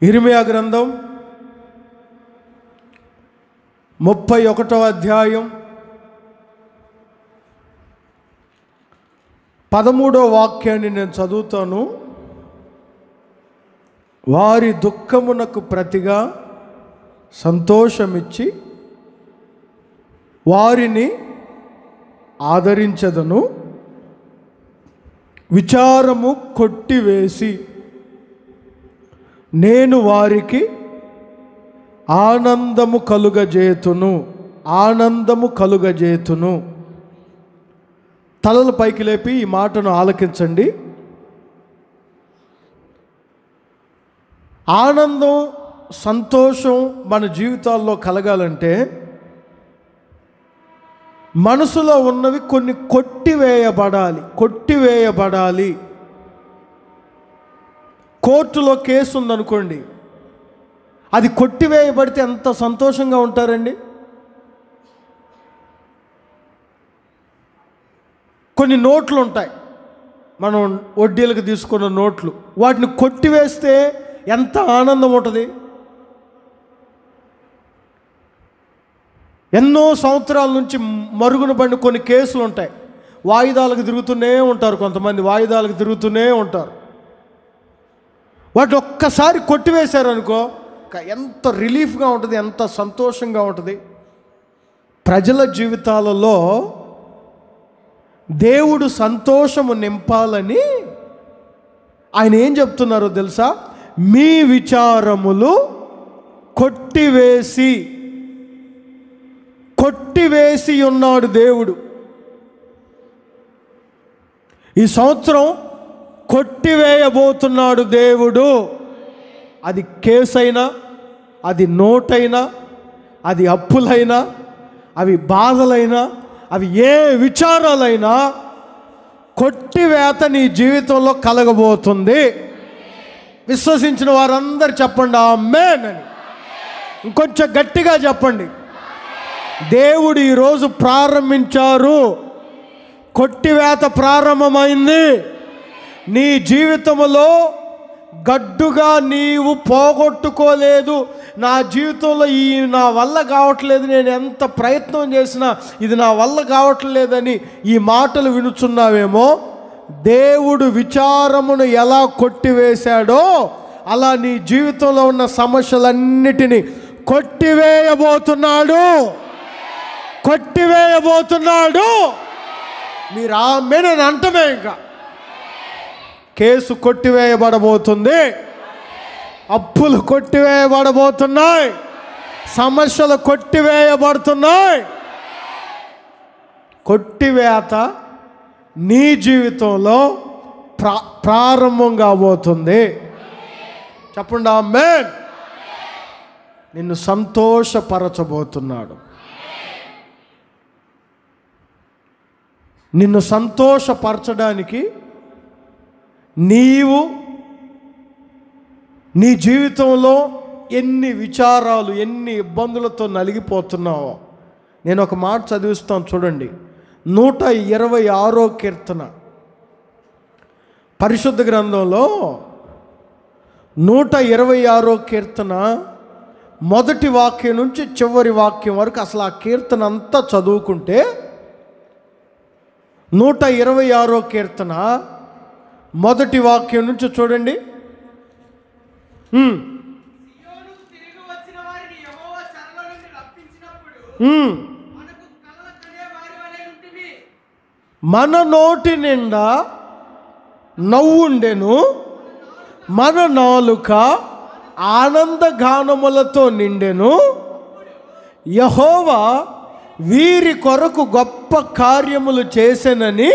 ఇర్మియా గ్రంథం 31వ అధ్యాయం 13వ వాక్యాన్ని నేను చదువుతాను. వారి దుఃఖమునకు ప్రతిగా సంతోషమిచ్చి వారిని ఆదరించదను, విచారము కొట్టివేసి నేను వారికి ఆనందము కలుగజేతును. తలలు పైకి లేపి ఈ మాటను ఆలకించండి. ఆనందం, సంతోషం మన జీవితాల్లో కలగాలంటే మనసులో ఉన్నవి కొన్ని కొట్టివేయబడాలి. కోర్టులో కేసు ఉందనుకోండి, అది కొట్టివేయబడితే ఎంత సంతోషంగా ఉంటారండి. కొన్ని నోట్లు ఉంటాయి, మనం వడ్డీలకు తీసుకున్న నోట్లు, వాటిని కొట్టివేస్తే ఎంత ఆనందం ఉంటుంది. ఎన్నో సంవత్సరాల నుంచి మరుగున పడిన కొన్ని కేసులు ఉంటాయి, వాయిదాలకు తిరుగుతూనే ఉంటారు, కొంతమంది వాయిదాలకు తిరుగుతూనే ఉంటారు. వాటిని ఒక్కసారి కొట్టివేశారనుకో ఎంత రిలీఫ్గా ఉంటుంది, ఎంత సంతోషంగా ఉంటుంది. ప్రజల జీవితాలలో దేవుడు సంతోషము నింపాలని ఆయన ఏం చెప్తున్నారో తెలుసా? మీ విచారములు కొట్టివేసి ఉన్నాడు దేవుడు. ఈ సంవత్సరం కొట్టివేయబోతున్నాడు దేవుడు. అది కేసైనా, అది నోటైనా, అది అప్పులైనా, అవి బాధలైనా, అవి ఏ విచారాలైనా కొట్టివేత నీ జీవితంలో కలగబోతుంది. విశ్వసించిన వారందరూ చెప్పండి ఆమేన్ అని. ఇంకొంచెం గట్టిగా చెప్పండి. దేవుడు ఈరోజు ప్రారంభించారు, కొట్టివేత ప్రారంభమైంది. నీ జీవితంలో గడ్డుగా నీవు పోగొట్టుకోలేదు. నా జీవితంలో నా వల్ల కావట్లేదు, నేను ఎంత ప్రయత్నం చేసినా ఇది నా వల్ల కావట్లేదని ఈ మాటలు వినుచున్నావేమో, దేవుడు విచారమును ఎలా కొట్టివేశాడో అలా నీ జీవితంలో ఉన్న సమస్యలన్నిటినీ కొట్టివేయబోతున్నాడు. మీరు ఆమేన్ అని అంటమే. ఇంకా కేసు కొట్టివేయబడబోతుంది, అప్పులు కొట్టివేయబడబోతున్నాయి, సమస్యలు కొట్టివేయబడుతున్నాయి. కొట్టివేత నీ జీవితంలో ప్రారంభం కాబోతుంది. చెప్పండి ఆమేన్. నిన్ను సంతోషపరచబోతున్నాడు. నిన్ను సంతోషపరచడానికి నీవు నీ జీవితంలో ఎన్ని విచారాలు, ఎన్ని ఇబ్బందులతో నలిగిపోతున్నావో నేను ఒక మాట చదివిస్తాను చూడండి. 126వ కీర్తన పరిశుద్ధ గ్రంథంలో 126వ కీర్తన మొదటి వాక్యం నుంచి చివరి వాక్యం వరకు అసలు ఆ కీర్తన అంతా చదువుకుంటే 126వ కీర్తన మొదటి వాక్యం నుంచి చూడండి. మన నోటి నిండా నవ్వుండెను, మన నాలుక ఆనందగానములతో నిండెను. యెహోవా వీరి కొరకు గొప్ప కార్యములు చేసెనని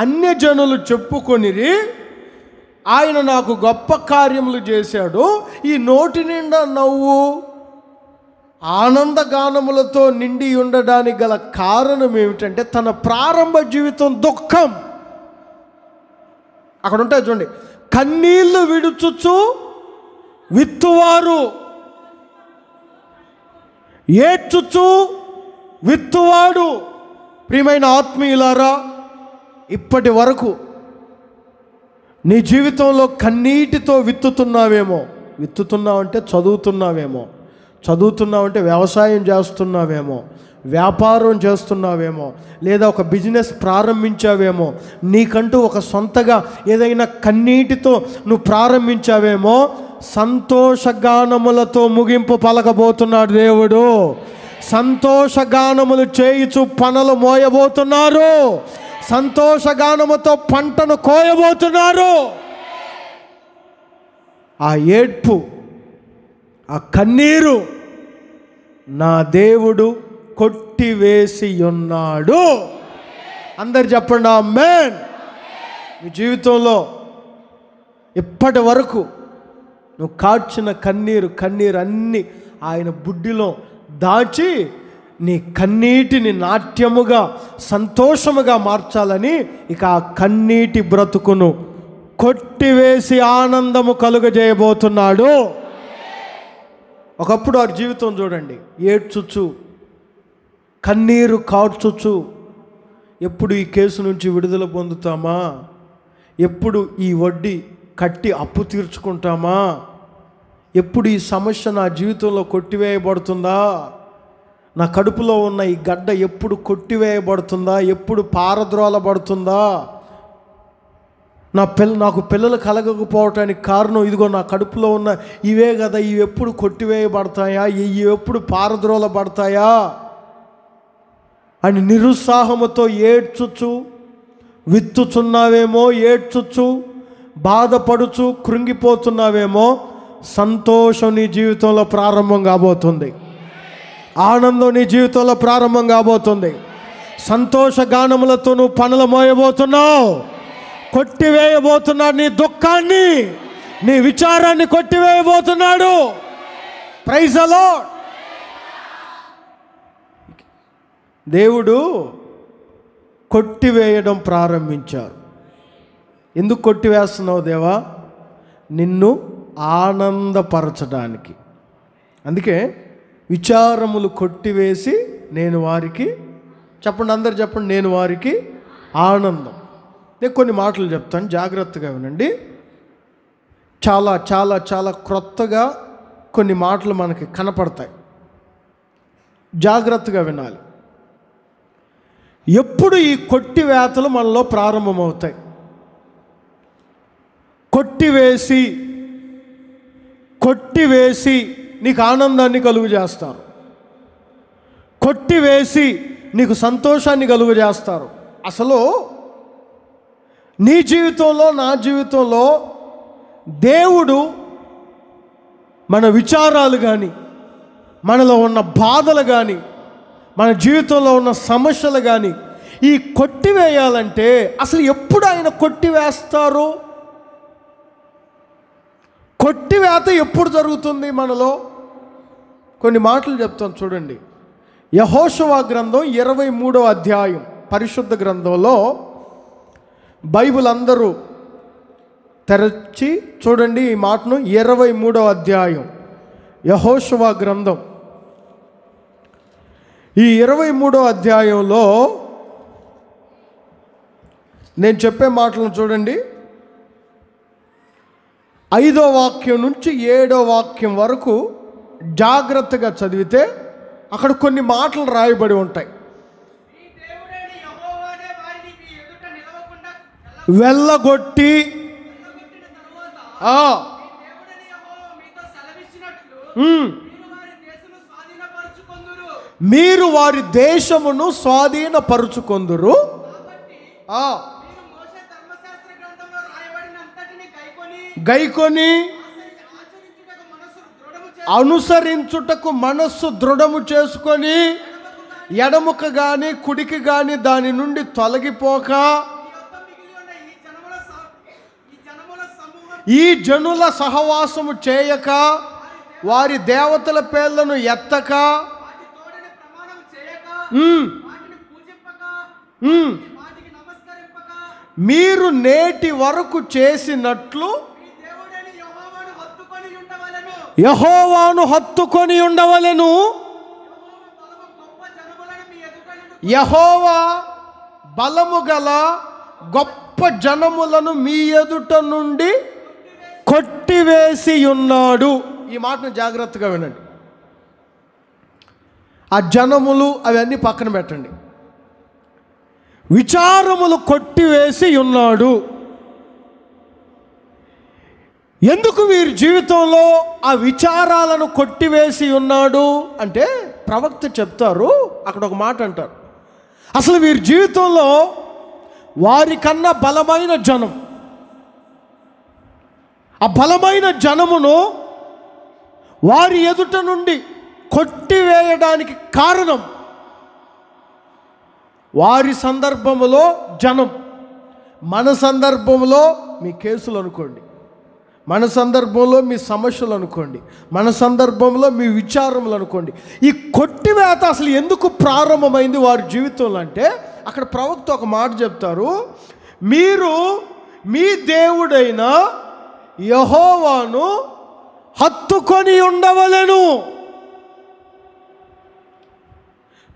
అన్యజనులు చెప్పుకొనిరి. ఆయన నాకు గొప్ప కార్యములు చేశాడు. ఈ నోటి నిండా నవ్వు, ఆనందగానములతో నిండి ఉండడానికి గల కారణం ఏమిటంటే తన ప్రారంభ జీవితం దుఃఖం. అక్కడ ఉంటాయి చూడండి, కన్నీళ్లు విడుచుచు విత్తువారు, ఏడ్చుచు విత్తువాడు. ప్రియమైన ఆత్మీయులారా, ఇప్పటి వరకు నీ జీవితంలో కన్నీటితో విత్తుతున్నావేమో, విత్తుతున్నావంటే చదువుతున్నావంటే వ్యవసాయం చేస్తున్నావేమో, వ్యాపారం చేస్తున్నావేమో, లేదా ఒక బిజినెస్ ప్రారంభించావేమో, నీకంటూ ఒక సొంతగా ఏదైనా కన్నీటితో నువ్వు ప్రారంభించావేమో. సంతోషగానములతో ముగింపు పలకబోతున్నాడు దేవుడు. సంతోషగానములు చేయుచు పనులు మోయబోతున్నారు. సంతోషగానముతో పంటను కోయబోతున్నారు. ఆ ఏడ్పు, ఆ కన్నీరు నా దేవుడు కొట్టివేసి ఉన్నాడు. అందరు చెప్పండి ఆమేన్. మీ జీవితంలో ఇప్పటి వరకు నువ్వు కార్చిన కన్నీరు అన్నీ ఆయన బుడ్డిలో దాచి నీ కన్నీటిని నాట్యముగా సంతోషముగా మార్చాలని ఇక ఆ కన్నీటి బ్రతుకును కొట్టివేసి ఆనందము కలుగజేయబోతున్నాడు. ఒకప్పుడు వారి జీవితం చూడండి, ఏడ్చుచు కన్నీరు కార్చుచు, ఎప్పుడు ఈ కేసు నుంచి విడుదల పొందుతామా, ఎప్పుడు ఈ వడ్డీ కట్టి అప్పు తీర్చుకుంటామా, ఎప్పుడు ఈ సమస్య నా జీవితంలో కొట్టివేయబడుతుందా, నా కడుపులో ఉన్న ఈ గడ్డ ఎప్పుడు కొట్టివేయబడుతుందా, ఎప్పుడు పారద్రోలబడుతుందా, నాకు పిల్లలు కలగకపోవటానికి కారణం ఇదిగో నా కడుపులో ఉన్న ఇవే కదా, ఇవి ఎప్పుడు కొట్టివేయబడతాయా, ఇవి ఎప్పుడు పారద్రోలబడతాయా అని నిరుత్సాహముతో ఏడ్చుచు, విత్తుచున్నావేమో, ఏడ్చుచు బాధపడుచు కృంగిపోతున్నావేమో. సంతోషం నీ జీవితంలో ప్రారంభం కాబోతుంది. ఆనందం నీ జీవితంలో ప్రారంభం కాబోతుంది. సంతోష గానములతో నువ్వు పనులు మోయబోతున్నావు. కొట్టివేయబోతున్నాడు నీ దుఃఖాన్ని, నీ విచారాన్ని కొట్టివేయబోతున్నాడు. Praise the lord. దేవుడు కొట్టివేయడం ప్రారంభించారు. ఎందుకు కొట్టివేస్తున్నావు దేవా? నిన్ను ఆనందపరచడానికి. అందుకే విచారములు కొట్టివేసి నేను వారికి, చెప్పండి అందరు చెప్పండి, నేను వారికి ఆనందం. నేను కొన్ని మాటలు చెప్తాను, జాగ్రత్తగా వినండి. చాలా చాలా చాలా క్రొత్తగా కొన్ని మాటలు మనకి కనపడతాయి, జాగ్రత్తగా వినాలి. ఎప్పుడు ఈ కొట్టివేతలు మనలో ప్రారంభమవుతాయి? కొట్టివేసి నీకు ఆనందాన్ని కలుగు చేస్తారు, కొట్టివేసి నీకు సంతోషాన్ని కలుగు చేస్తారు. అసలు నీ జీవితంలో, నా జీవితంలో దేవుడు మన విచారాలు కానీ, మనలో ఉన్న బాధలు కానీ, మన జీవితంలో ఉన్న సమస్యలు కానీ ఈ కొట్టివేయాలంటే అసలు ఎప్పుడు ఆయన కొట్టివేస్తారు? కొట్టివేత ఎప్పుడు జరుగుతుంది మనలో? కొన్ని మాటలు చెప్తాను చూడండి. యెహోషువ గ్రంథం 23వ అధ్యాయం, పరిశుద్ధ గ్రంథంలో బైబిల్ అందరూ తెరచి చూడండి ఈ మాటను. 23వ అధ్యాయం యెహోషువ గ్రంథం. ఈ 23వ అధ్యాయంలో నేను చెప్పే మాటలను చూడండి. 5వ వాక్యం నుంచి 7వ వాక్యం వరకు జాగ్రత్తగా చదివితే అక్కడ కొన్ని మాటలు రాయబడి ఉంటాయి. వెళ్ళగొట్టి మీరు వారి దేశమును స్వాధీనపరుచుకొందురు. గైకొని అనుసరించుటకు మనస్సు దృఢము చేసుకొని ఎడముక గాని కుడికి గాని దాని నుండి తొలగిపోక ఈ జనుల సహవాసము చేయక వారి దేవతల పేర్లను ఎత్తక మీరు నేటి వరకు చేసినట్లు యెహోవాను హత్తుకొని ఉండవలెను. యెహోవా బలము గల గొప్ప జనములను మీ ఎదుట నుండి కొట్టివేసి ఉన్నాడు. ఈ మాటను జాగ్రత్తగా వినండి. ఆ జనములు అవన్నీ పక్కన పెట్టండి. విచారములు కొట్టివేసి ఉన్నాడు. ఎందుకు వీరి జీవితంలో ఆ విచారాలను కొట్టివేసి ఉన్నాడు అంటే ప్రవక్త చెప్తారు, అక్కడ ఒక మాట అంటారు. అసలు వీరి జీవితంలో వారికన్నా బలమైన జనం, ఆ బలమైన జనమును వారి ఎదుట నుండి కొట్టివేయడానికి కారణం వారి సందర్భంలో జనం, మన సందర్భంలో మీ కేసులు అనుకోండి, మన సందర్భంలో మీ సమస్యలు అనుకోండి, మన సందర్భంలో మీ విచారములు అనుకోండి. ఈ కొట్టివేత అసలు ఎందుకు ప్రారంభమైంది వారి జీవితంలో అంటే అక్కడ ప్రవక్త ఒక మాట చెప్తారు. మీరు మీ దేవుడైన యెహోవాను హత్తుకొని ఉండవలెను.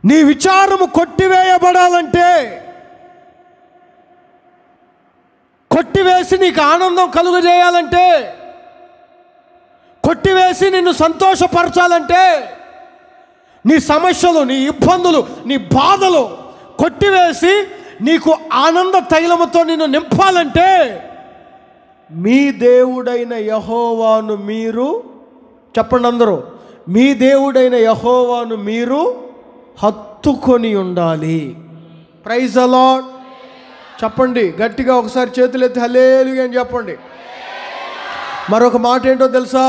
నీ విచారము కొట్టివేయబడాలంటే, కొట్టివేసి నీకు ఆనందం కలుగజేయాలంటే, కొట్టివేసి నిన్ను సంతోషపరచాలంటే, నీ సమస్యలు, నీ ఇబ్బందులు, నీ బాధలు కొట్టివేసి నీకు ఆనంద తైలముతో నిన్ను నింపాలంటే మీ దేవుడైన యెహోవాను మీరు, చెప్పండి అందరూ, మీ దేవుడైన యెహోవాను మీరు హత్తుకొని ఉండాలి. Praise the lord. చెప్పండి గట్టిగా ఒకసారి చేతులెత్తి హల్లెలూయా అని చెప్పండి. మరొక మాట ఏంటో తెలుసా?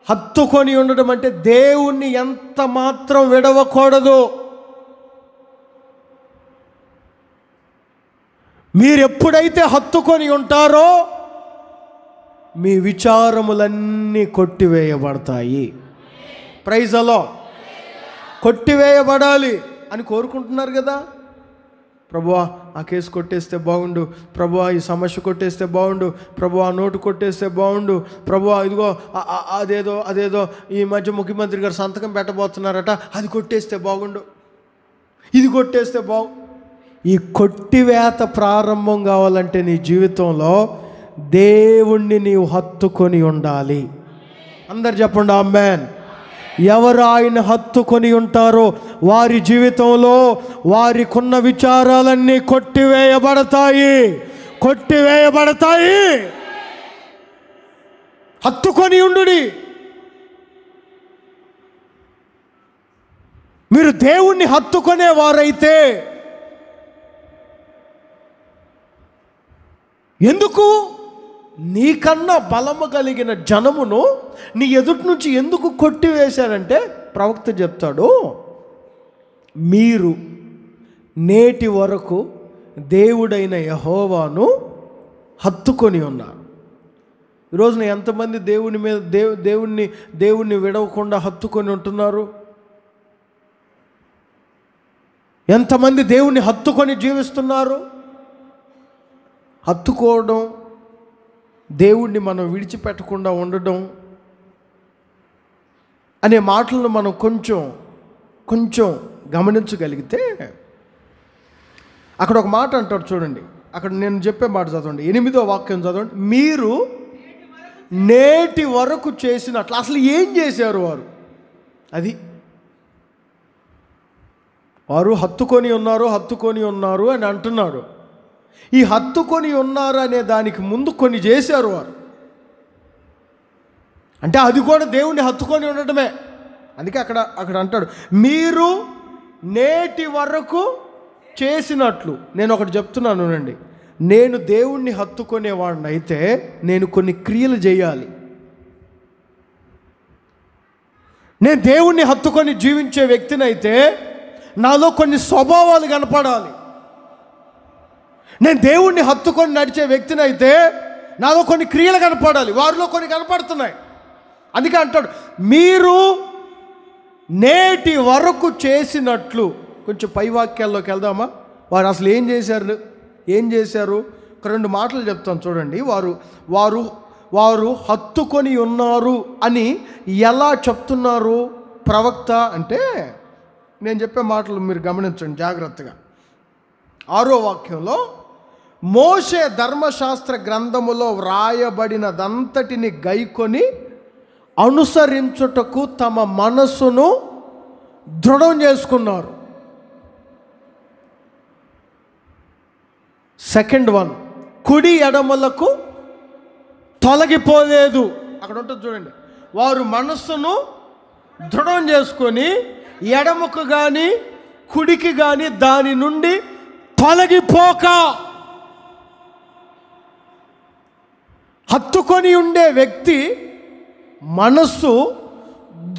హత్తుకొని ఉండడం అంటే దేవుణ్ణి ఎంత మాత్రం విడవకూడదు. మీరు ఎప్పుడైతే హత్తుకొని ఉంటారో మీ విచారములన్నీ కొట్టివేయబడతాయి. Praise the lord. కొట్టివేయబడాలి అని కోరుకుంటున్నారు కదా. ప్రభువా ఆ కేసు కొట్టేస్తే బాగుండు, ప్రభువా ఈ సమస్య కొట్టేస్తే బాగుండు, ప్రభువా నోటు కొట్టేస్తే బాగుండు, ప్రభువా ఇదిగో అదేదో ఈ మధ్య ముఖ్యమంత్రి గారు సంతకం పెట్టబోతున్నారట, అది కొట్టేస్తే బాగుండు, ఇది కొట్టేస్తే ఈ కొట్టివేత ప్రారంభం కావాలంటే నీ జీవితంలో దేవుణ్ణి నీవు హత్తుకొని ఉండాలి. అందరు చెప్పండి ఆమేన్. ఎవరు ఆయన హత్తుకొని ఉంటారో వారి జీవితంలో వారికున్న విచారాలన్నీ కొట్టివేయబడతాయి. హత్తుకొని ఉండుడి. మీరు దేవుణ్ణి హత్తుకునేవారైతే ఎందుకు నీకన్నా బలము కలిగిన జనమును నీ ఎదుటి నుంచి ఎందుకు కొట్టివేశారంటే ప్రవక్త చెప్తాడు, మీరు నేటి వరకు దేవుడైన యెహోవాను హత్తుకొని ఉన్నారు. ఈరోజున ఎంతమంది దేవుని మీద దేవుణ్ణి విడవకుండా హత్తుకొని ఉంటున్నారు? ఎంతమంది దేవుణ్ణి హత్తుకొని జీవిస్తున్నారు? హత్తుకోవడం, దేవుణ్ణి మనం విడిచిపెట్టకుండా ఉండడం అనే మాటలను మనం కొంచెం గమనించగలిగితే అక్కడ ఒక మాట అంటాడు చూడండి. అక్కడ నేను చెప్పే మాట చదవండి, 8వ వాక్యం చదవండి. మీరు నేటి వరకు చేసినట్లు. అసలు ఏం చేశారు వారు? వారు హత్తుకొని ఉన్నారు అని అంటున్నాడు. ఈ హత్తుకొని ఉన్నారు అనే దానికి ముందు కొన్ని చేశారు వారు. అంటే అది కూడా దేవుణ్ణి హత్తుకొని ఉండటమే. అందుకే అక్కడ అంటాడు, మీరు నేటి వరకు చేసినట్లు. నేను ఒకటి చెప్తున్నాను అండి, నేను దేవుణ్ణి హత్తుకునేవాడిని అయితే నేను కొన్ని క్రియలు చేయాలి. నేను దేవుణ్ణి హత్తుకొని జీవించే వ్యక్తిని అయితే నాలో కొన్ని స్వభావాలు కనపడాలి. నేను దేవుణ్ణి హత్తుకొని నడిచే వ్యక్తిని అయితే నాలో కొన్ని క్రియలు కనపడాలి. వారిలో కొన్ని కనపడుతున్నాయి. అందుకే అంటాడు, మీరు నేటి వరకు చేసినట్లు. కొంచెం పై వాక్యాల్లోకి వెళ్దామా? వారు అసలు ఏం చేశారు? ఒక 2 మాటలు చెప్తాను చూడండి. వారు హత్తుకొని ఉన్నారు అని ఎలా చెప్తున్నారు ప్రవక్త అంటే, నేను చెప్పే మాటలు మీరు గమనించండి జాగ్రత్తగా. 6వ వాక్యంలో మోషే ధర్మశాస్త్ర గ్రంథములో వ్రాయబడినదంతటిని గైకొని అనుసరించుటకు తమ మనస్సును దృఢం చేసుకున్నారు. సెకండ్ వన్, కుడి ఎడమలకు తొలగిపోలేదు. అక్కడ ఉంటుంది చూడండి, వారు మనస్సును దృఢం చేసుకొని ఎడమకు కానీ కుడికి కానీ దాని నుండి తొలగిపోక. హత్తుకొని ఉండే వ్యక్తి మనస్సు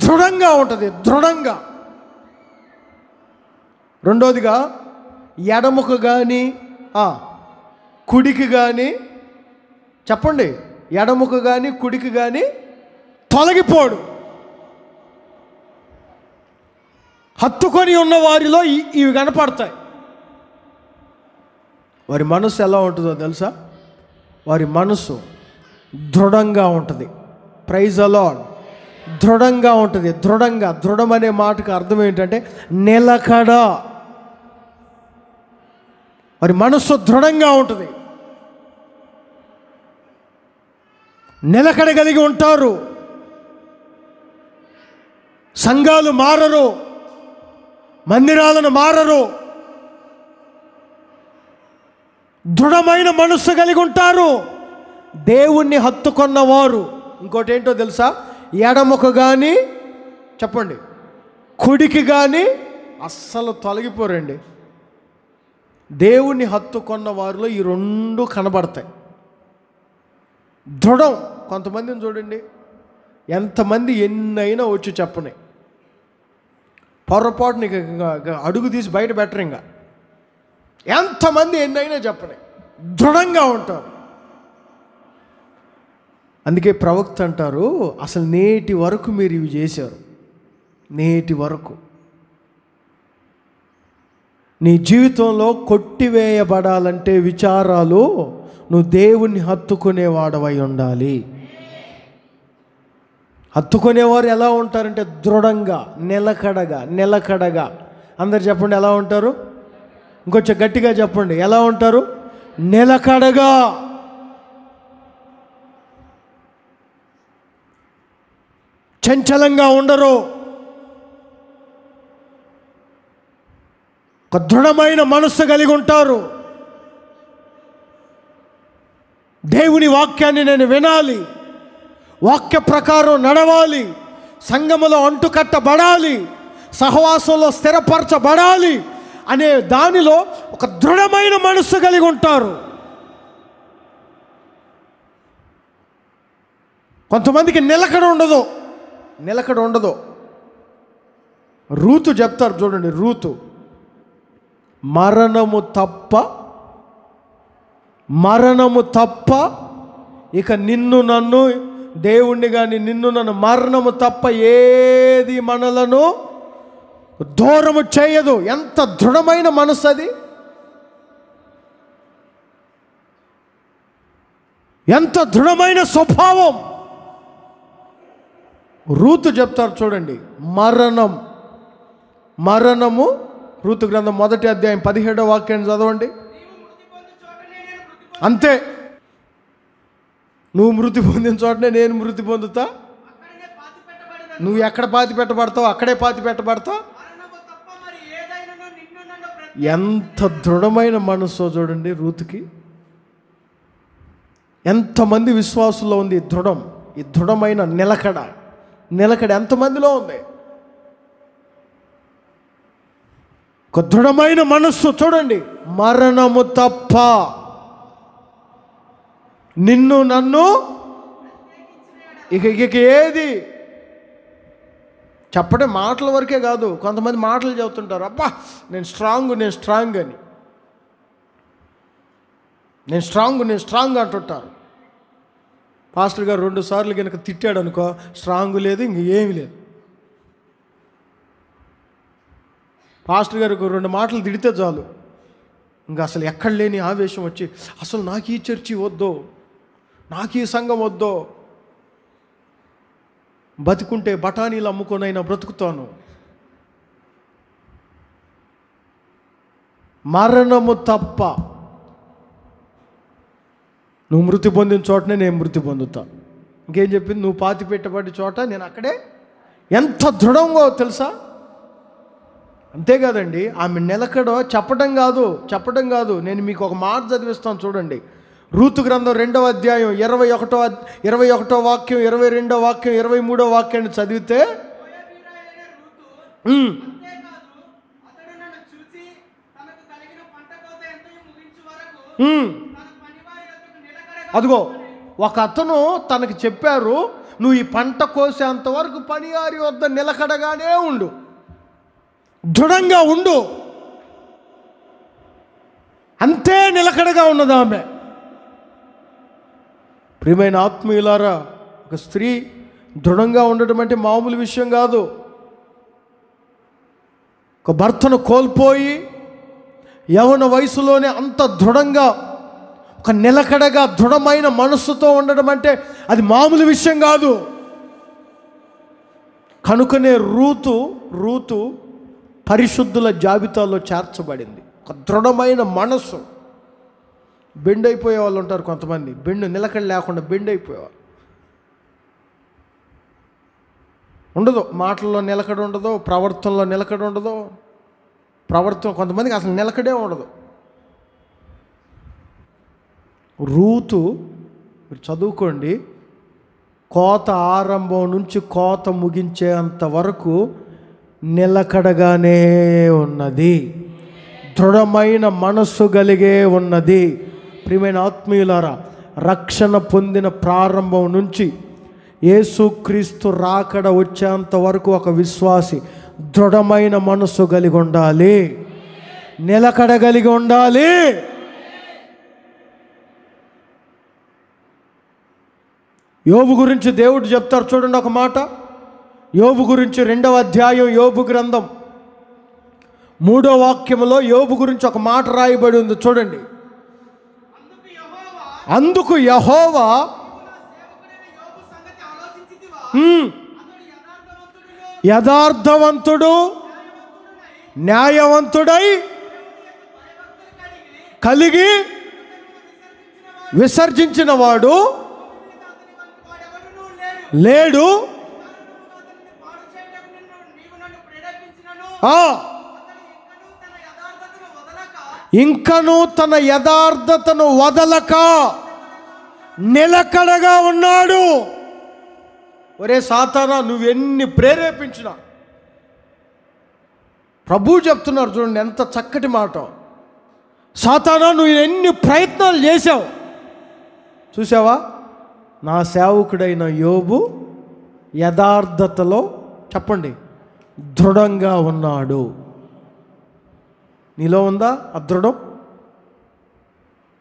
దృఢంగా ఉంటుంది, దృఢంగా. రెండోదిగా, ఎడమకు కానీ కుడికి కానీ, చెప్పండి, ఎడమకు కానీ కుడికి కానీ తొలగిపోడు. హత్తుకొని ఉన్న వారిలో ఇవి కనపడతాయి. వారి మనసు ఎలా ఉంటుందో తెలుసా? వారి మనసు దృఢంగా ఉంటుంది. Praise the Lord. దృఢంగా ఉంటుంది. దృఢంగా, దృఢం అనే మాటకు అర్థం ఏంటంటే నిలకడ. వారి మనస్సు దృఢంగా ఉంటుంది, నిలకడ కలిగి ఉంటారు. సంఘాలు మారరు, మందిరాలను మారరు. దృఢమైన మనస్సు కలిగి ఉంటారు. దేవుణ్ణి హత్తుకున్నవారు. ఇంకోటి ఏంటో తెలుసా? ఎడమకు కానీ, చెప్పండి, కుడికి కానీ అస్సలు తొలగిపోరండి. దేవుణ్ణి హత్తుకున్న వారిలో ఈ రెండు కనబడతాయి. దృఢం. కొంతమందిని చూడండి, ఎంతమంది ఎన్నైనా వచ్చి చెప్పని, పొరపాటుని అడుగు తీసి బయట పెట్టరు. ఇంకా ఎంతమంది ఎన్నైనా చెప్పని దృఢంగా ఉంటారు. అందుకే ప్రవక్త అంటారు, అసలు నేటి వరకు మీరు ఇవి చేశారు. నేటి వరకు నీ జీవితంలో కొట్టివేయబడాలంటే విచారాలు, నువ్వు దేవుణ్ణి హత్తుకునేవాడవై ఉండాలి. హత్తుకునేవారు ఎలా ఉంటారంటే దృఢంగా, నిలకడగా. అందరు చెప్పండి, ఎలా ఉంటారు? ఇంకొంచెం గట్టిగా చెప్పండి, ఎలా ఉంటారు? నిలకడగా. చంచలంగా ఉండరు. ఒక దృఢమైన మనస్సు కలిగి ఉంటారు. దేవుని వాక్యాన్ని నేను వినాలి, వాక్య ప్రకారం నడవాలి, సంఘములో అంటుకట్టబడాలి, సహవాసంలో స్థిరపరచబడాలి అనే దానిలో ఒక దృఢమైన మనస్సు కలిగి ఉంటారు. కొంతమందికి నిలకడ ఉండదు. రూతు చెప్తారు చూడండి, రూతు మరణము తప్ప ఇక నిన్ను నన్ను, దేవుణ్ణి కానీ నిన్ను నన్ను, మరణము తప్ప ఏది మనలను దూరము చేయదు. ఎంత దృఢమైన మనసు అది! ఎంత దృఢమైన స్వభావం! రూతు చెప్తారు చూడండి, మరణము రూతు గ్రంథం 1వ అధ్యాయం 17వ వాక్యాన్ని చదవండి. అంతే, నువ్వు మృతి పొందిన చోటనే నేను మృతి పొందుతా. నువ్వు ఎక్కడ పాతి పెట్టబడతావు అక్కడే పాతి పెట్టబడతావు. ఎంత దృఢమైన మనసు చూడండి రూతుకి. ఎంతమంది విశ్వాసుల్లో ఉంది ఈ దృఢమైన నిలకడ ఎంతమందిలో ఉంది? ఒక దృఢమైన మనస్సు చూడండి. మరణము తప్ప నిన్ను నన్ను ఇక ఏది చెప్పడం మాటల వరకే కాదు. కొంతమంది మాటలు చెబుతుంటారు, అబ్బా నేను స్ట్రాంగ్ అని, నేను స్ట్రాంగ్ అంటుంటారు. పాస్టర్ గారు 2 సార్లు కనుక తిట్టాడు అనుకో, స్ట్రాంగ్ లేదు, ఇంక ఏమీ లేదు. పాస్టర్ గారికి 2 మాటలు తిడితే చాలు, ఇంకా అసలు ఎక్కడ లేని ఆవేశం వచ్చి, అసలు నాకు ఈ చర్చి వద్దో, నాకు ఈ సంఘం వద్దో, బతుకుంటే బఠానీలు అమ్ముకొనైనా బ్రతుకుతాను. మరణము తప్ప నువ్వు మృతి పొందిన చోటనే నేను మృతి పొందుతా. ఇంకేం చెప్పింది? నువ్వు పాతి పెట్టబడి చోట నేను అక్కడే. ఎంత దృఢంగా తెలుసా? అంతేకాదండి, ఆమె నిలకడ చెప్పడం కాదు. నేను మీకు ఒక మాట చదివిస్తాను చూడండి. రూతు గ్రంథం 2వ అధ్యాయం 21వ వాక్యం, 22వ వాక్యం, 23వ వాక్యాన్ని చదివితే అదిగో ఒక అతను తనకి చెప్పారు, నువ్వు ఈ పంట కోసేంత వరకు పనివారి వద్ద నిలకడగానే ఉండు, దృఢంగా ఉండు. అంతే నిలకడగా ఉన్నది ఆమె. ప్రియమైన ఆత్మీయులారా, ఒక స్త్రీ దృఢంగా ఉండటం అంటే మామూలు విషయం కాదు. ఒక భర్తను కోల్పోయి యవ్వన వయసులోనే అంత దృఢంగా, ఒక నిలకడగా, దృఢమైన మనస్సుతో ఉండడం అంటే అది మామూలు విషయం కాదు. కనుకనే రూతు పరిశుద్ధుల జాబితాలో చేర్చబడింది. ఒక దృఢమైన మనస్సు. బెండ్ అయిపోయే వాళ్ళు ఉంటారు కొంతమంది, నిలకడ లేకుండా బెండ్ అయిపోయేవాళ్ళు. ఉండదు, మాటల్లో నిలకడ ఉండదు, ప్రవర్తనలో నిలకడ ఉండదు. కొంతమందికి అసలు నిలకడే ఉండదు. రూతు మీరు చదువుకోండి, కోత ఆరంభం నుంచి కోత ముగించేంత వరకు నిలకడగానే ఉన్నది, దృఢమైన మనస్సు కలిగే ఉన్నది. ప్రియమైన ఆత్మీయులారా, రక్షణ పొందిన ప్రారంభం నుంచి యేసుక్రీస్తు రాకడ వచ్చేంత వరకు ఒక విశ్వాసి దృఢమైన మనస్సు కలిగి ఉండాలి, నిలకడ కలిగి ఉండాలి. యోబు గురించి దేవుడు చెప్తారు చూడండి ఒక మాట. యోబు గురించి 2వ అధ్యాయం యోబు గ్రంథం 3వ వాక్యములో యోబు గురించి ఒక మాట రాయబడి ఉంది చూడండి. అందుకు యెహోవా యథార్థవంతుడు న్యాయవంతుడై కలిగి విసర్జించిన వాడు లేడు. ఇంకను తన యథార్థతను వదలక నిలకడగా ఉన్నాడు. ఒరే సాతానా, నువ్వెన్ని ప్రేరేపించినా, ప్రభువు చెప్తున్నారు చూడండి ఎంత చక్కటి మాట. సాతానా, నువ్వు ఎన్ని ప్రయత్నాలు చేశావు, చూసావా? నా సేవకుడైన యోబు యథార్థతలో చెప్పండి దృఢంగా ఉన్నాడు. నీలో ఉందా ఆ దృఢం?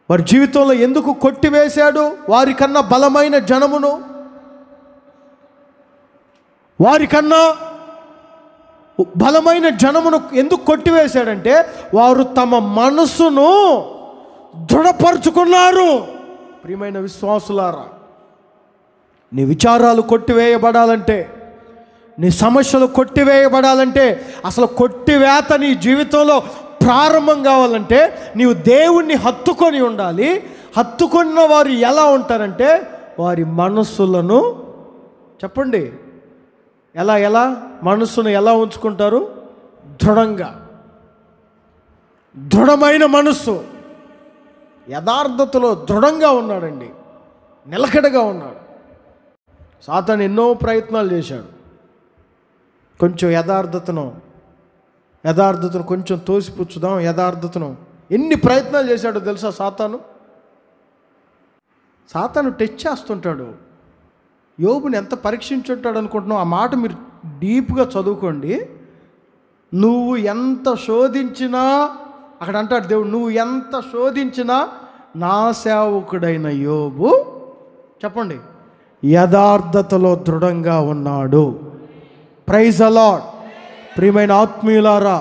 వారి జీవితంలో ఎందుకు కొట్టివేశాడు వారికన్నా బలమైన జనమును? వారికన్నా బలమైన జనమును ఎందుకు కొట్టివేశాడంటే వారు తమ మనస్సును దృఢపరుచుకున్నారు. ప్రియమైన విశ్వాసులారా, నీ విచారాలు కొట్టివేయబడాలంటే, నీ సమస్యలు కొట్టివేయబడాలంటే, అసలు కొట్టివేత నీ జీవితంలో ప్రారంభం కావాలంటే నీవు దేవుణ్ణి హత్తుకొని ఉండాలి. హత్తుకున్న వారు ఎలా ఉంటారంటే వారి మనస్సులను చెప్పండి ఎలా మనస్సును ఎలా ఉంచుకుంటారు? దృఢంగా, దృఢమైన మనస్సు, యథార్థతలో దృఢంగా ఉన్నాడండి, నిలకడగా ఉన్నాడు. సాతాను ఎన్నో ప్రయత్నాలు చేశాడు. కొంచెం యథార్థతను కొంచెం తోసిపుచ్చుదాం, యథార్థతను ఎన్ని ప్రయత్నాలు చేశాడో తెలుసా? సాతాను టచ్ చేస్తుంటాడు. యోబుని ఎంత పరీక్షించుంటాడు అనుకుంటున్నావు? ఆ మాట మీరు డీప్గా చదువుకోండి. నువ్వు ఎంత శోధించినా, అక్కడ అంటాడు దేవుడు, నువ్వు ఎంత శోధించినా నా సేవకుడైన యోబు చెప్పండి యథార్థతలో దృఢంగా ఉన్నాడు. Praise the Lord. ప్రియమైన ఆత్మీయులారా,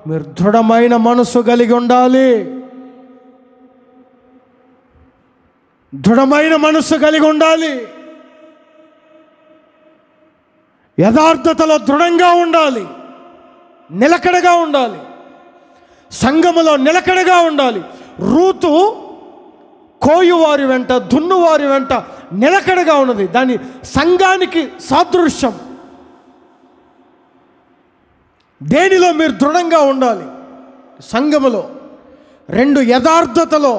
మీరు దృఢమైన మనసు కలిగి ఉండాలి. దృఢమైన మనస్సు కలిగి ఉండాలి, యథార్థతలో దృఢంగా ఉండాలి, నిలకడగా ఉండాలి, సంఘములో నిలకడగా ఉండాలి. రూతు కోయువారి వెంట దున్నువారి వెంట నిలకడగా ఉన్నది. దాని సంఘానికి సాదృశ్యం. దేనిలో మీరు దృఢంగా ఉండాలి? సంఘములో. 2 యథార్థతలో.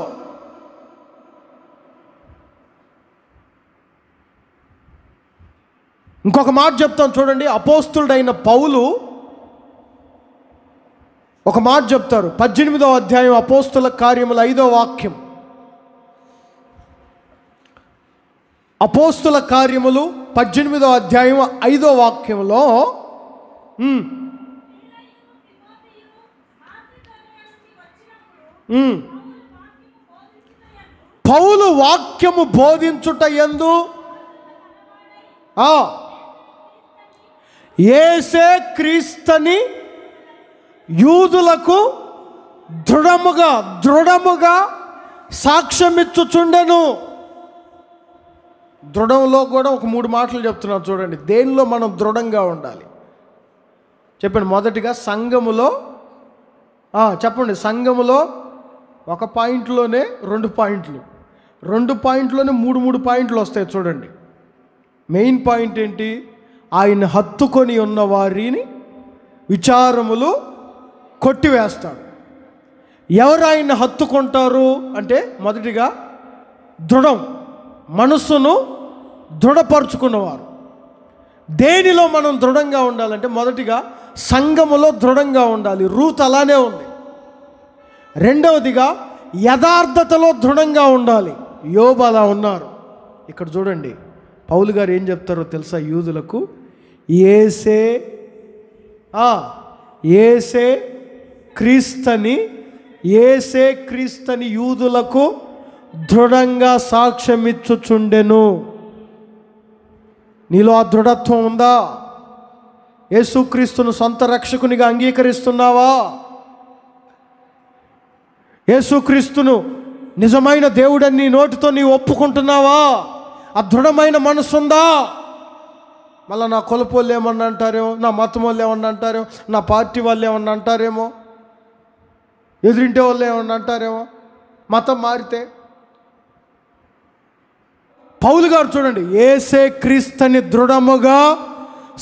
ఇంకొక మాట చెప్తాను చూడండి. అపోస్తులుడైన పౌలు ఒక మాట చెప్తారు. 18వ అధ్యాయం అపోస్తుల కార్యముల 5వ వాక్యం. అపోస్తుల కార్యములు 18వ అధ్యాయం 5వ వాక్యంలో పౌలు వాక్యము బోధించుట యందు యేసే క్రీస్తుని యూదులకు దృఢముగా సాక్ష్యమిచ్చుచుండెను. దృఢంలో కూడా ఒక 3 మాటలు చెప్తున్నాను చూడండి. దేనిలో మనం దృఢంగా ఉండాలి చెప్పండి. మొదటిగా సంఘములో. చెప్పండి. సంఘములో ఒక పాయింట్లోనే 2 పాయింట్లు, 2 పాయింట్లోనే 3 పాయింట్లు వస్తాయి చూడండి. మెయిన్ పాయింట్ ఏంటి? ఆయన హత్తుకొని ఉన్న వారిని విచారములు కొట్టివేస్తాడు. ఎవరు ఆయన హత్తుకుంటారు అంటే, మొదటిగా దృఢం, మనస్సును దృఢపరుచుకున్నవారు. దేనిలో మనం దృఢంగా ఉండాలంటే, మొదటిగా సంఘములో దృఢంగా ఉండాలి. రూత్ అలానే ఉంది. రెండవదిగా యథార్థతలో దృఢంగా ఉండాలి. యోబు అలా ఉన్నారు. ఇక్కడ చూడండి పౌలు గారు ఏం చెప్తారో తెలుసా? యూదులకు యేసే క్రీస్తుని యూదులకు దృఢంగా సాక్ష్యమిచ్చుచుండెను. నీలో ఆ దృఢత్వం ఉందా? యేసుక్రీస్తును సొంత రక్షకునిగా అంగీకరిస్తున్నావా? యేసుక్రీస్తును నిజమైన దేవుడని నీ నోటితో నీవు ఒప్పుకుంటున్నావా? ఆ దృఢమైన మనసుందా? మళ్ళీ నా కొలుపు వాళ్ళు ఏమన్నా అంటారేమో, నా మతం వాళ్ళు ఏమన్నా అంటారేమో, నా పార్టీ వాళ్ళు ఏమన్నా అంటారేమో, ఎదురింటే వాళ్ళు ఏమన్నా అంటారేమో మతం మారితే. పౌలు గారు చూడండి, యేసే క్రీస్తుని దృఢముగా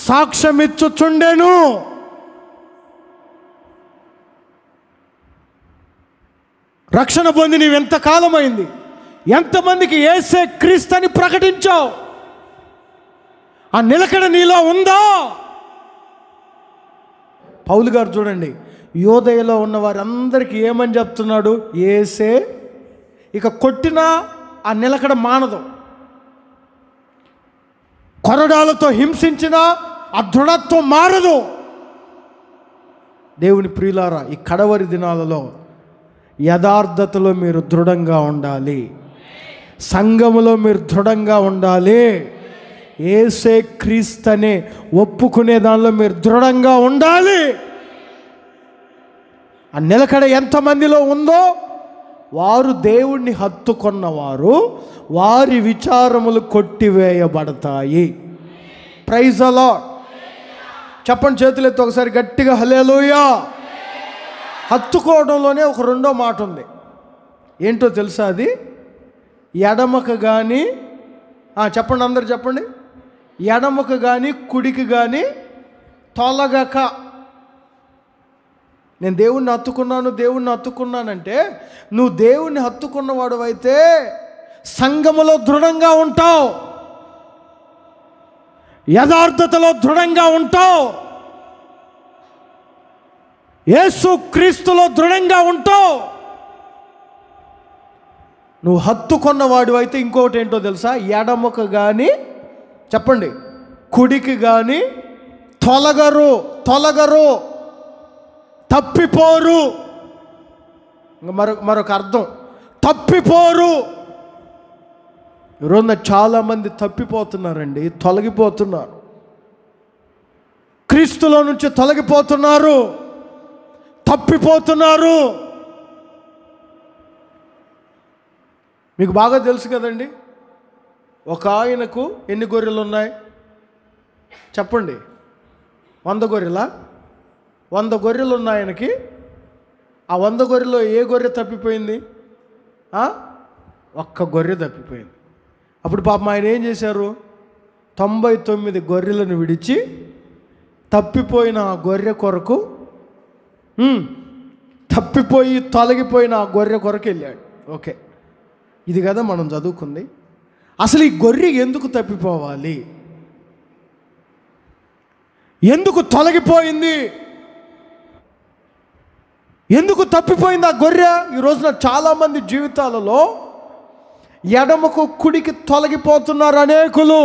సాక్ష్యమిచ్చుచుండెను. రక్షణ పొంది నీవు ఎంతకాలమైంది? ఎంతమందికి యేసే క్రీస్తుని ప్రకటించావు? ఆ నిలకడ నీలో ఉందా? పౌలు గారు చూడండి, యోదయలో ఉన్న వారందరికీ ఏమని చెప్తున్నాడు? యేసే. ఇక కొట్టినా ఆ నిలకడ మానదు. కొరడాలతో హింసించినా ఆ దృఢత్వం మారదు. దేవుని ప్రియులారా, ఈ కడవరి దినాలలో యథార్థతలో మీరు దృఢంగా ఉండాలి. సంఘములో మీరు దృఢంగా ఉండాలి. యేసే క్రీస్తునే ఒప్పుకునే దానిలో మీరు దృఢంగా ఉండాలి. ఆ నిలకడ ఎంతమందిలో ఉందో వారు దేవుణ్ణి హత్తుకున్నవారు, వారి విచారములు కొట్టివేయబడతాయి. Praise the lord. చెప్పండి చేతులెత్తి ఒకసారి గట్టిగా హల్లెలూయా. హత్తుకోవడంలోనే ఒక 2వ మాట ఉంది. ఏంటో తెలుసా? అది ఎడమకు కానీ, చెప్పండి అందరు చెప్పండి, ఎడమకు కానీ కుడికి కానీ తొలగక. నేను దేవుణ్ణి హత్తుకున్నానంటే, నువ్వు దేవుణ్ణి హత్తుకున్నవాడు అయితే సంఘములో దృఢంగా ఉంటావు, యథార్థతలో దృఢంగా ఉంటావు, యేసు క్రీస్తులో దృఢంగా ఉంటావు. నువ్వు హత్తుకున్నవాడు అయితే ఇంకొకటి ఏంటో తెలుసా? ఎడమకు కానీ, చెప్పండి, కుడికి కానీ తొలగరు, తప్పిపోరు. మరొక అర్థం, తప్పిపోరు. ఈరోజు చాలామంది తప్పిపోతున్నారండి, తొలగిపోతున్నారు, క్రీస్తులో నుంచి తొలగిపోతున్నారు, తప్పిపోతున్నారు. మీకు బాగా తెలుసు కదండి, ఒక ఆయనకు ఎన్ని గొర్రెలు ఉన్నాయి చెప్పండి? 100 గొర్రెలా? 100 గొర్రెలు ఉన్నాయి ఆయనకి. ఆ 100 గొర్రెలో ఏ గొర్రె తప్పిపోయింది? ఒక్క గొర్రె తప్పిపోయింది. అప్పుడు పాపం ఆయన ఏం చేశారు? 99 గొర్రెలను విడిచి తప్పిపోయిన ఆ గొర్రె కొరకు, తప్పిపోయి తొలగిపోయిన ఆ గొర్రె కొరకు వెళ్ళాడు. ఓకే, ఇది కదా మనం చదువుకుంది. అసలు ఈ గొర్రె ఎందుకు తప్పిపోవాలి? ఎందుకు తొలగిపోయింది? ఎందుకు తప్పిపోయింది ఆ గొర్రె? ఈ రోజున చాలామంది జీవితాలలో ఎడమకు కుడికి తొలగిపోతున్నారు అనేకులు.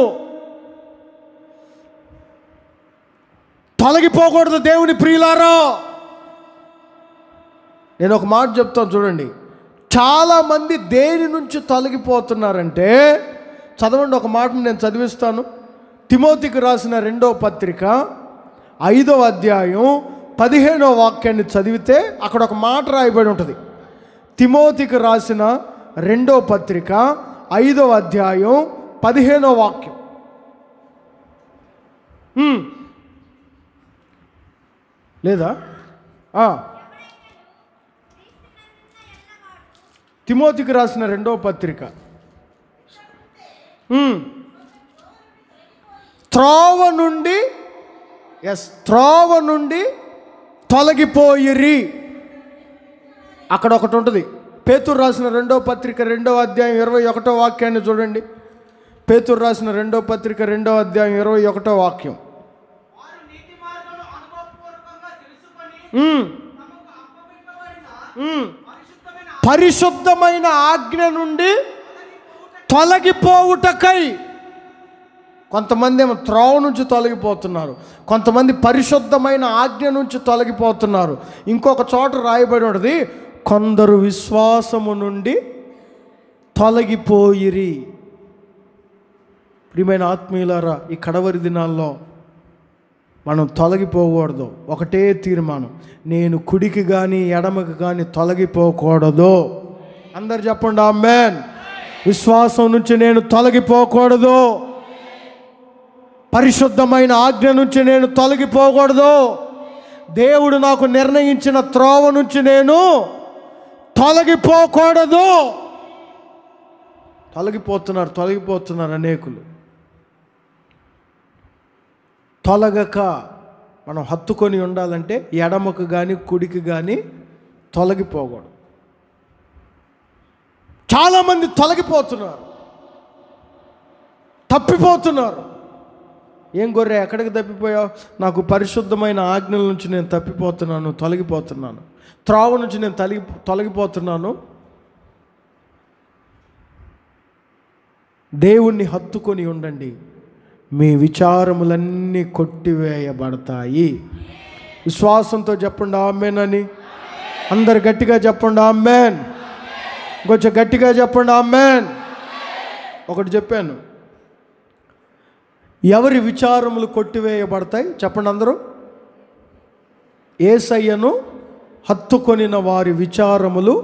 తొలగిపోకూడదు దేవుని ప్రియులారా. నేను ఒక మాట చెప్తాను చూడండి. చాలామంది దేని నుంచి తొలగిపోతున్నారంటే, చదవండి ఒక మాటను నేను చదివిస్తాను. తిమోతికి రాసిన 2వ పత్రిక 5వ అధ్యాయం 15వ వాక్యాన్ని చదివితే అక్కడ ఒక మాట రాయబడి ఉంటుంది. తిమోతికి రాసిన 2వ పత్రిక 5వ అధ్యాయం 15వ వాక్యం. లేదా? తిమోతికి రాసిన 2వ పత్రిక, త్రోవ నుండి తొలగిపోయిరి. అక్కడ ఒకటి ఉంటుంది. పేతురు రాసిన 2వ పత్రిక 2వ అధ్యాయం 21వ వాక్యాన్ని చూడండి. పేతురు రాసిన 2వ పత్రిక 2వ అధ్యాయం 21వ వాక్యం. పరిశుద్ధమైన ఆజ్ఞ నుండి తొలగిపోవుటకై. కొంతమంది ఏమో త్రోవ నుంచి తొలగిపోతున్నారు, కొంతమంది పరిశుద్ధమైన ఆజ్ఞ నుంచి తొలగిపోతున్నారు. ఇంకొక చోట రాయబడి ఉంటుంది, కొందరు విశ్వాసము నుండి తొలగిపోయిరి. ప్రియమైన ఆత్మీయులారా, ఈ కడవరి దినాల్లో మనం తొలగిపోకూడదు. ఒకటే తీర్మానం, నేను కుడికి కానీ ఎడమకి కానీ తొలగిపోకూడదు. అందరు చెప్పండి ఆమేన్. విశ్వాసం నుంచి నేను తొలగిపోకూడదు. పరిశుద్ధమైన ఆజ్ఞ నుంచి నేను తొలగిపోకూడదు. దేవుడు నాకు నిర్ణయించిన త్రోవ నుంచి నేను తొలగిపోకూడదు. తొలగిపోతున్నారు అనేకులు. తొలగక మనం హత్తుకొని ఉండాలంటే ఎడమకు కానీ కుడికి కానీ తొలగిపోకూడదు. చాలామంది తొలగిపోతున్నారు, తప్పిపోతున్నారు. ఏం గొర్రె, ఎక్కడికి తప్పిపోయావు? నాకు పరిశుద్ధమైన ఆజ్ఞల నుంచి నేను తప్పిపోతున్నాను, తొలగిపోతున్నాను. త్రోవ నుంచి నేను తొలగిపోతున్నాను. దేవుణ్ణి హత్తుకొని ఉండండి, మీ విచారములన్నీ కొట్టివేయబడతాయి. విశ్వాసంతో చెప్పండి ఆమేన్ అని. అందరు గట్టిగా చెప్పండి ఆమేన్. కొంచెం గట్టిగా చెప్పండి ఆమేన్. ఒకటి చెప్పాను, ఎవరి విచారములు కొట్టివేయబడతాయి చెప్పండి అందరూ? యేసయ్యను హత్తుకొనిన వారి విచారములు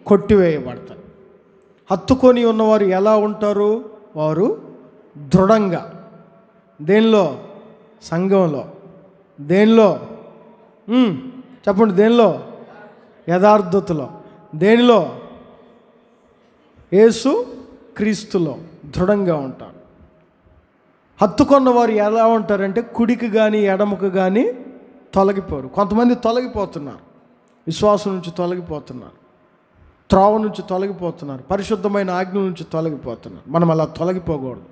కొట్టివేయబడతాయి. హత్తుకొని ఉన్నవారు ఎలా ఉంటారు? వారు దృఢంగా, దేనిలో? సంఘంలో. దేనిలో? చెప్పండి, దేనిలో? యథార్థతలో. దేనిలో? యేసు క్రీస్తులో దృఢంగా ఉంటారు. హత్తుకున్న వారు ఎలా ఉంటారంటే కుడికి కానీ ఎడమకు కానీ తొలగిపోరు. కొంతమంది తొలగిపోతున్నారు, విశ్వాసం నుంచి తొలగిపోతున్నారు, త్రోవ నుంచి తొలగిపోతున్నారు, పరిశుద్ధమైన ఆజ్ఞ నుంచి తొలగిపోతున్నారు. మనం అలా తొలగిపోకూడదు.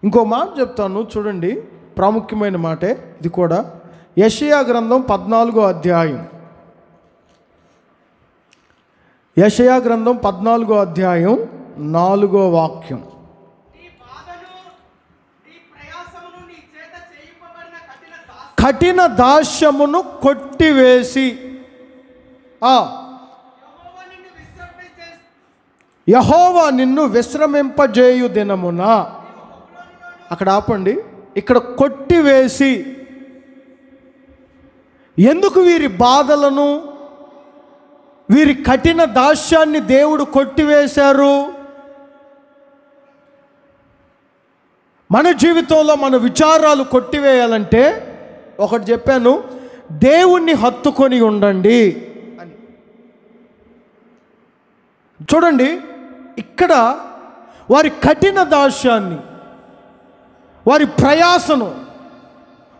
ఇంకో మాట చెప్తాను చూడండి, ప్రాముఖ్యమైన మాటే ఇది కూడా. యెషయా గ్రంథం 14వ అధ్యాయం. యెషయా గ్రంథం 14వ అధ్యాయం 4వ వాక్యం. కఠిన దాస్యమును కొట్టివేసి యెహోవా నిన్ను విశ్రమింపజేయు దినమున. అక్కడ ఆపండి. ఇక్కడ కొట్టివేసి. ఎందుకు వీరి బాధలను, వీరి కఠిన దాస్యాన్ని దేవుడు కొట్టివేశారు? మన జీవితంలో మన విచారాలు కొట్టివేయాలంటే ఒకటి చెప్పాను, దేవుణ్ణి హత్తుకొని ఉండండి అని. చూడండి, ఇక్కడ వారి కఠిన దాస్యాన్ని, వారి ప్రయాసను,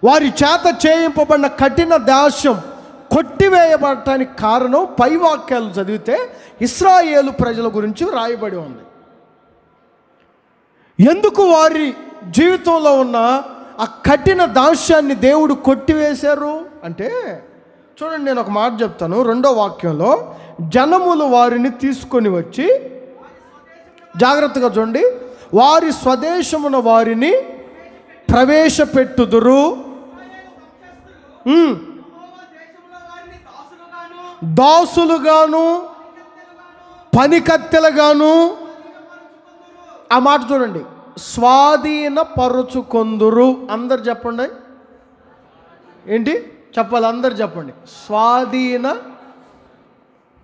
వారి చేత చేయింపబడిన కఠిన దాస్యం కొట్టివేయబడటానికి కారణం పై వాక్యాలు చదివితే ఇశ్రాయేలు ప్రజల గురించి రాయబడి ఉంది. ఎందుకు వారి జీవితంలో ఉన్న ఆ కఠిన దాస్యాన్ని దేవుడు కొట్టివేశారు అంటే, చూడండి, నేను ఒక మాట చెప్తాను. 2వ వాక్యంలో, జనములు వారిని తీసుకొని వచ్చి, జాగ్రత్తగా చూడండి, వారి స్వదేశమున వారిని ప్రవేశపెట్టుదురు, దాసులుగాను పనికత్తెలుగాను. ఆ మాట చూడండి, స్వాధీనపరుచుకొందురు. అందరు చెప్పండి, ఏంటి చెప్పాలి? అందరు చెప్పండి.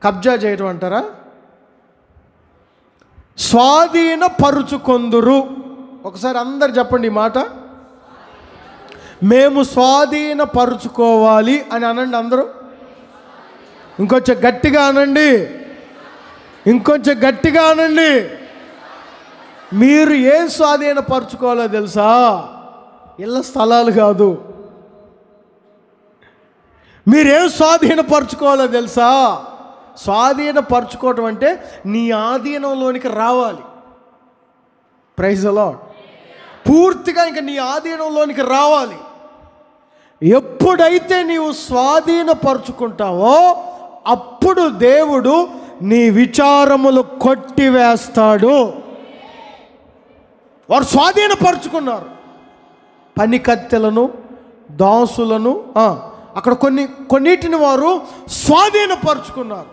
కబ్జా చేయడం అంటారా? స్వాధీనపరుచుకొందురు. ఒకసారి అందరు చెప్పండి ఈ మాట. మేము స్వాధీనపరుచుకోవాలి అని అనండి అందరూ. ఇంకొంచెం గట్టిగా అనండి, ఇంకొంచెం గట్టిగా అనండి. మీరు ఏం స్వాధీనపరచుకోవాలో తెలుసా? ఇళ్ళ స్థలాలు కాదు. మీరేం స్వాధీనపరచుకోవాలో తెలుసా? స్వాధీనపరచుకోవటం అంటే నీ ఆధీనంలోనికి రావాలి. Praise the Lord. పూర్తిగా ఇంకా నీ ఆధీనంలోనికి రావాలి. ఎప్పుడైతే నీవు స్వాధీనపరుచుకుంటావో అప్పుడు దేవుడు నీ విచారములు కొట్టివేస్తాడు. వారు స్వాధీనపరుచుకున్నారు. పనికత్తెలను, దాసులను, అక్కడ కొన్నిటిని వారు స్వాధీనపరుచుకున్నారు.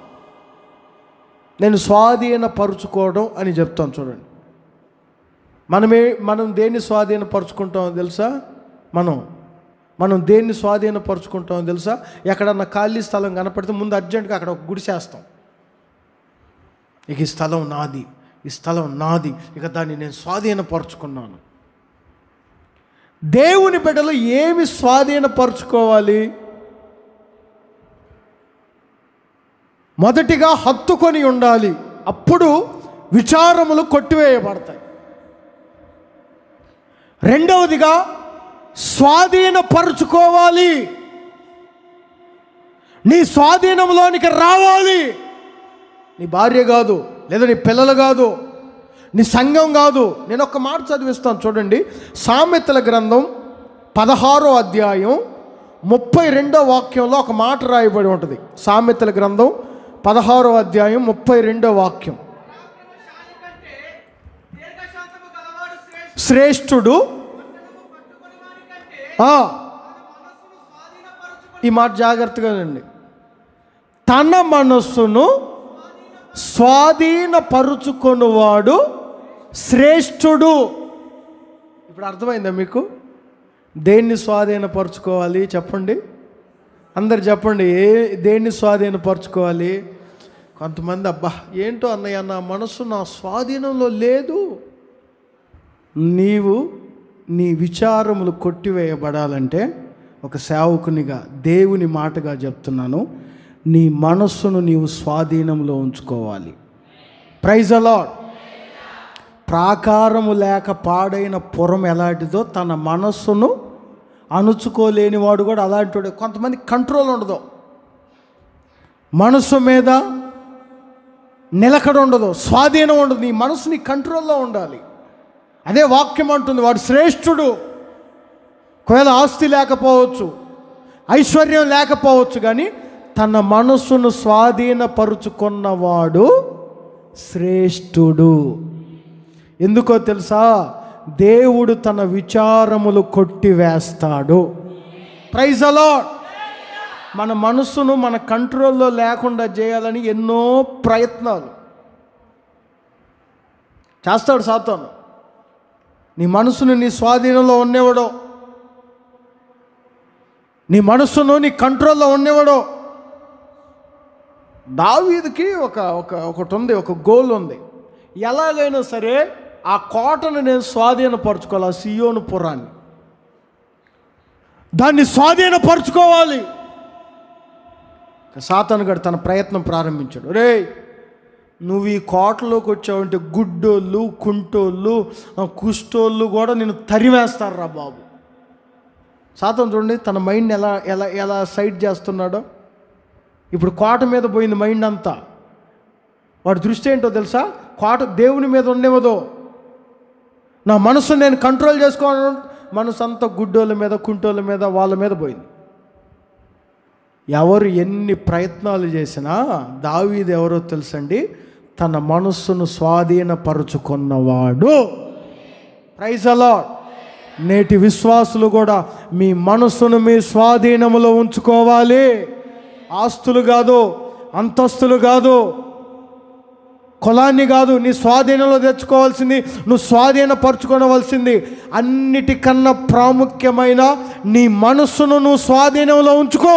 నేను స్వాధీనపరుచుకోవడం అని చెప్తాను. చూడండి, మనం దేన్ని స్వాధీనపరుచుకుంటామో తెలుసా? మనం దేన్ని స్వాధీనపరుచుకుంటామో తెలుసా? ఎక్కడన్నా ఖాళీ స్థలం కనపడితే ముందు అర్జెంటుగా అక్కడ ఒక గుడిసేస్తాం. ఇక ఈ స్థలం నాది, ఇక దాన్ని నేను స్వాధీనపరుచుకున్నాను. దేవుని బిడ్డలు ఏమి స్వాధీనపరుచుకోవాలి? మొదటిగా హత్తుకొని ఉండాలి, అప్పుడు విచారములు కొట్టివేయబడతాయి. రెండవదిగా స్వాధీనపరుచుకోవాలి. నీ స్వాధీనంలోనికి రావాలి. నీ భార్య కాదు, లేదా నీ పిల్లలు కాదు, నీ సంఘం కాదు. నేను ఒక మాట చదివిస్తాను చూడండి. సామెతల గ్రంథం 16వ అధ్యాయం 32వ వాక్యంలో ఒక మాట రాయబడి ఉంటుంది. సామెతల గ్రంథం 16వ అధ్యాయం 32వ వాక్యం. శ్రేష్ఠుడు, ఈ మాట జాగ్రత్తగా వినండి, తన మనస్సును స్వాధీనపరుచుకొనువాడు శ్రేష్ఠుడు. ఇప్పుడు అర్థమైందా మీకు? దేన్ని స్వాధీనపరుచుకోవాలి చెప్పండి, అందరు చెప్పండి. దేన్ని స్వాధీనపరుచుకోవాలి? కొంతమంది, అబ్బా ఏంటో అన్నయ్య, నా మనసు నా స్వాధీనంలో లేదు. నీవు నీ విచారములు కొట్టివేయబడాలంటే, ఒక సేవకునిగా దేవుని మాటగా చెప్తున్నాను, నీ మనస్సును నీవు స్వాధీనంలో ఉంచుకోవాలి. Praise the lord. ప్రాకారము లేక పాడైన పురం ఎలాంటిదో తన మనస్సును అణుచుకోలేని వాడు కూడా అలాంటి వాడు. కొంతమంది కంట్రోల్ ఉండదు, మనస్సు మీద నిలకడ ఉండదు, స్వాధీనం ఉండదు. నీ మనసు నీ కంట్రోల్లో ఉండాలి. అదే వాక్యం అంటుంది, వాడు శ్రేష్ఠుడు. ఒకవేళ ఆస్తి లేకపోవచ్చు, ఐశ్వర్యం లేకపోవచ్చు, కానీ తన మనస్సును స్వాధీనపరుచుకున్నవాడు శ్రేష్ఠుడు. ఎందుకో తెలుసా? దేవుడు తన విచారములు కొట్టివేస్తాడు. Praise the lord. మన మనస్సును మన కంట్రోల్లో లేకుండా చేయాలని ఎన్నో ప్రయత్నాలు చేస్తాడు సాతాను. నీ మనసును నీ స్వాధీనంలో ఉండేవాడో, నీ మనస్సును నీ కంట్రోల్లో ఉండేవాడో. దావీదుకి ఒకటి ఉంది, ఒక గోల్ ఉంది. ఎలాగైనా సరే ఆ కోటను నేను స్వాధీనపరచుకోవాలి, ఆ సియోను పురాన్ని, దాన్ని స్వాధీనపరచుకోవాలి. సాతాను గాడు తన ప్రయత్నం ప్రారంభించాడు. రే, నువ్వు ఈ కోటలోకి వచ్చావంటే గుడ్డోళ్ళు, కుంటోళ్ళు, కుష్టోళ్ళు కూడా నేను తరిమేస్తారా బాబు. సాతాను చూడండి తన మైండ్ ఎలా ఎలా ఎలా సైడ్ చేస్తున్నాడో. ఇప్పుడు కోట మీద పోయింది మైండ్ అంతా. వాడి దృష్టి ఏంటో తెలుసా? కోట దేవుని మీద ఉండేవదో. నా మనసు నేను కంట్రోల్ చేసుకోను, మనసు అంతా గుడ్డోళ్ళ మీద, కుంటోళ్ళ మీద, వాళ్ళ మీద పోయింది. ఎవరు ఎన్ని ప్రయత్నాలు చేసినా దావీదు ఎవరో తెలుసండి, తన మనస్సును స్వాధీనపరుచుకున్నవాడు. Praise the lord. నేటి విశ్వాసులు కూడా మీ మనస్సును మీ స్వాధీనములో ఉంచుకోవాలి. ఆస్తులు కాదు, అంతస్తులు కాదు, కులాన్ని కాదు, నీ స్వాధీనంలో తెచ్చుకోవాల్సింది, నువ్వు స్వాధీనపరచుకోవలసింది అన్నిటికన్నా ప్రాముఖ్యమైన నీ మనస్సును నువ్వు స్వాధీనంలో ఉంచుకో.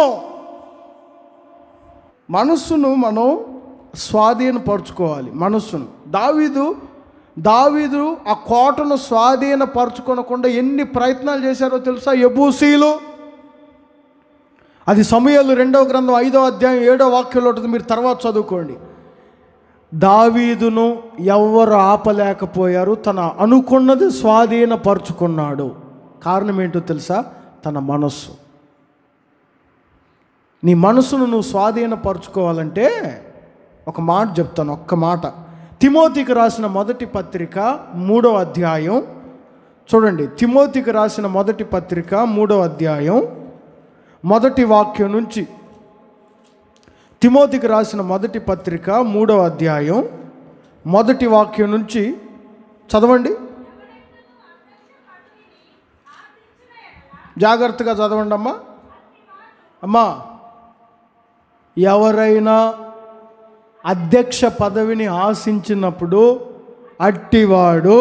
మనస్సును మనం స్వాధీనపరచుకోవాలి. మనస్సును దావీదు ఆ కోటను స్వాధీనపరచుకోనకుండా ఎన్ని ప్రయత్నాలు చేశారో తెలుసా? యెబూసీలు. అది సమూయేలు 2వ గ్రంథం 5వ అధ్యాయం 7వ వాక్యంలో ఉంటుంది, మీరు తర్వాత చదువుకోండి. దావీదును ఎవ్వరు ఆపలేకపోయారు, తన అనుకున్నది స్వాధీనపరుచుకున్నాడు. కారణం ఏంటో తెలుసా? తన మనస్సు. నీ మనసును నువ్వు స్వాధీనపరచుకోవాలంటే ఒక మాట చెప్తాను, ఒక్క మాట. తిమోతికి రాసిన మొదటి పత్రిక 3వ అధ్యాయం చూడండి. తిమోతికి రాసిన మొదటి పత్రిక 3వ అధ్యాయం మొదటి వాక్యం నుంచి. తిమోతికి రాసిన మొదటి పత్రిక 3వ అధ్యాయం మొదటి వాక్యం నుంచి చదవండి. జాగ్రత్తగా చదవండి అమ్మా. అమ్మా, ఎవరైనా అధ్యక్ష పదవిని ఆశించినప్పుడు అట్టివాడు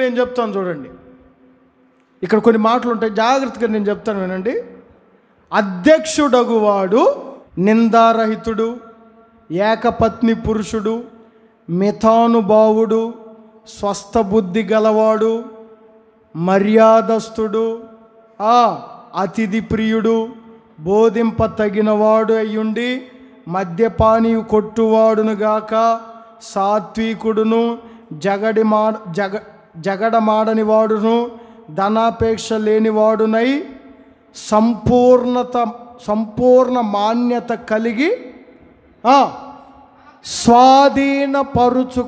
నేను చెప్తాను చూడండి. ఇక్కడ కొన్ని మాటలు ఉంటాయి, జాగ్రత్తగా నేను చెప్తాను వినండి. అధ్యక్షుడగువాడు నిందారహితుడు, ఏకపత్ని పురుషుడు, మితానుభావుడు, స్వస్థ బుద్ధి గలవాడు, మర్యాదస్తుడు, అతిథి ప్రియుడు, బోధింప తగినవాడు అయ్యుండి మద్యపానీయు కొట్టువాడును గాక, సాత్వికుడును, జగడమాడని వాడును, ధనాపేక్ష లేనివాడునై సంపూర్ణ మాన్యత కలిగి స్వాధీనపరుచుకొనును.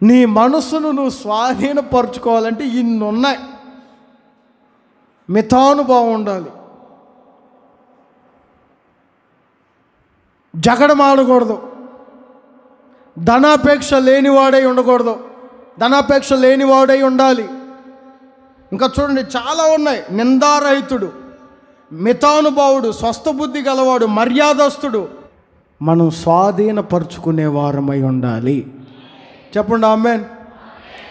నీ మనసును నువ్వు స్వాధీనపరచుకోవాలంటే ఇన్ని ఉన్నాయి. మితానుభావం ఉండాలి, జగడమాడకూడదు, ధనాపేక్ష లేనివాడై ఉండకూడదు, ధనాపేక్ష లేనివాడై ఉండాలి. ఇంకా చూడండి చాలా ఉన్నాయి. నిందారహితుడు, మితానుభావుడు, స్వస్థబుద్ధి గలవాడు, మర్యాదస్తుడు. మనం స్వాధీనపరుచుకునే వారమై ఉండాలి. చెప్పండి ఆమేన్.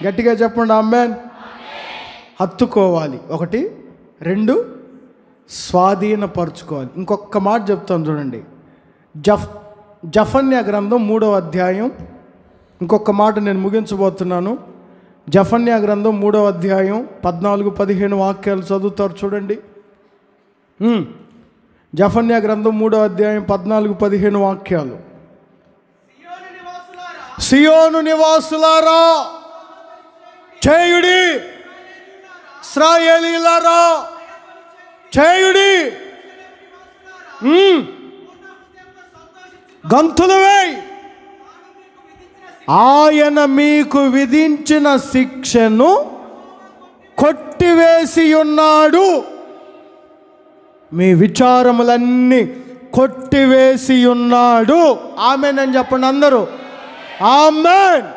గట్టిగా చెప్పండి ఆమేన్. హత్తుకోవాలి, 1. 2 స్వాధీనపరచుకోవాలి. ఇంకొక మాట చెప్తాను చూడండి. జఫన్యా గ్రంథం 3వ అధ్యాయం, ఇంకొక మాట నేను ముగించబోతున్నాను. జఫన్యా గ్రంథం 3వ అధ్యాయం 14-15 వాక్యాలు చదువుతారు చూడండి. జఫన్యా గ్రంథం 3వ అధ్యాయం 14-15 వాక్యాలు. సియోను నివాసులారా చేయుడి, ఇశ్రాయేలీయులారా చేయుడి, గంతులు వేయి, ఆయన మీకు విధించిన శిక్షను కొట్టివేసి ఉన్నాడు. మీ విచారములన్నీ కొట్టివేసి ఉన్నాడు. ఆమేన్ అని చెప్పండి అందరూ. ఆమేన్.